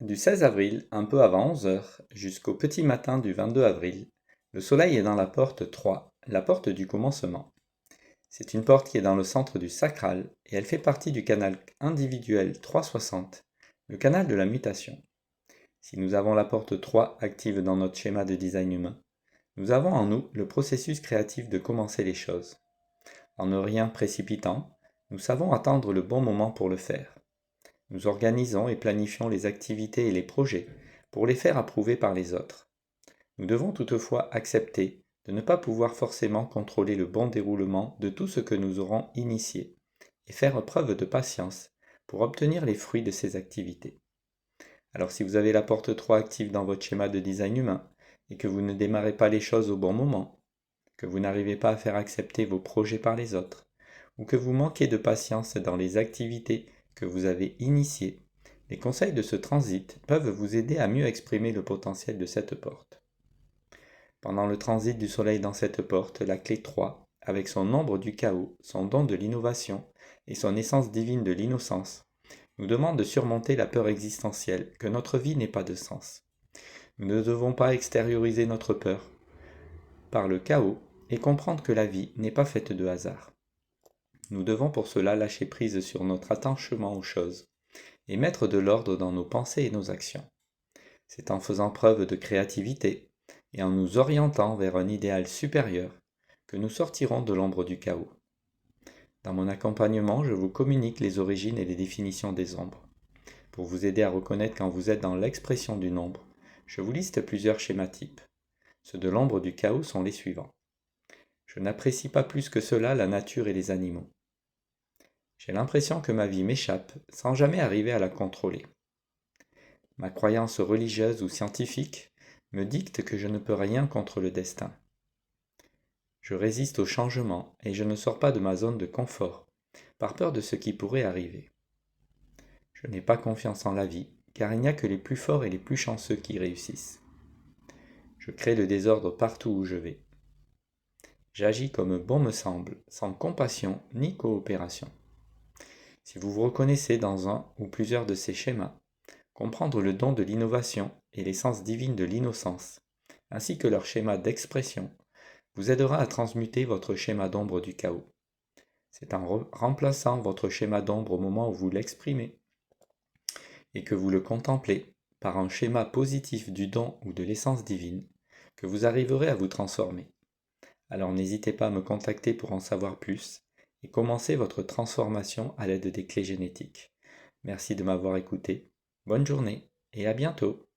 Du 16 avril, un peu avant 11 heures, jusqu'au petit matin du 22 avril, le soleil est dans la porte 3, la porte du commencement. C'est une porte qui est dans le centre du sacral et elle fait partie du canal individuel 360, le canal de la mutation. Si nous avons la porte 3 active dans notre schéma de design humain, nous avons en nous le processus créatif de commencer les choses. En ne rien précipitant, nous savons attendre le bon moment pour le faire. Nous organisons et planifions les activités et les projets pour les faire approuver par les autres. Nous devons toutefois accepter de ne pas pouvoir forcément contrôler le bon déroulement de tout ce que nous aurons initié et faire preuve de patience pour obtenir les fruits de ces activités. Alors si vous avez la porte 3 active dans votre schéma de design humain et que vous ne démarrez pas les choses au bon moment, que vous n'arrivez pas à faire accepter vos projets par les autres, ou que vous manquez de patience dans les activités que vous avez initiées, les conseils de ce transit peuvent vous aider à mieux exprimer le potentiel de cette porte. Pendant le transit du soleil dans cette porte, la clé 3, avec son nombre du chaos, son don de l'innovation et son essence divine de l'innocence, nous demande de surmonter la peur existentielle que notre vie n'ait pas de sens. Nous ne devons pas extérioriser notre peur par le chaos et comprendre que la vie n'est pas faite de hasard. Nous devons pour cela lâcher prise sur notre attachement aux choses et mettre de l'ordre dans nos pensées et nos actions. C'est en faisant preuve de créativité et en nous orientant vers un idéal supérieur que nous sortirons de l'ombre du chaos. Dans mon accompagnement, je vous communique les origines et les définitions des ombres. Pour vous aider à reconnaître quand vous êtes dans l'expression d'une ombre, je vous liste plusieurs schémas types. Ceux de l'ombre du chaos sont les suivants. Je n'apprécie pas plus que cela la nature et les animaux. J'ai l'impression que ma vie m'échappe sans jamais arriver à la contrôler. Ma croyance religieuse ou scientifique me dicte que je ne peux rien contre le destin. Je résiste au changement et je ne sors pas de ma zone de confort, par peur de ce qui pourrait arriver. Je n'ai pas confiance en la vie, car il n'y a que les plus forts et les plus chanceux qui réussissent. Je crée le désordre partout où je vais. J'agis comme bon me semble, sans compassion ni coopération. Si vous vous reconnaissez dans un ou plusieurs de ces schémas, comprendre le don de l'innovation et l'essence divine de l'innocence, ainsi que leur schéma d'expression, vous aidera à transmuter votre schéma d'ombre du chaos. C'est en remplaçant votre schéma d'ombre au moment où vous l'exprimez et que vous le contemplez par un schéma positif du don ou de l'essence divine que vous arriverez à vous transformer. Alors n'hésitez pas à me contacter pour en savoir plus et commencer votre transformation à l'aide des clés génétiques. Merci de m'avoir écouté. Bonne journée et à bientôt.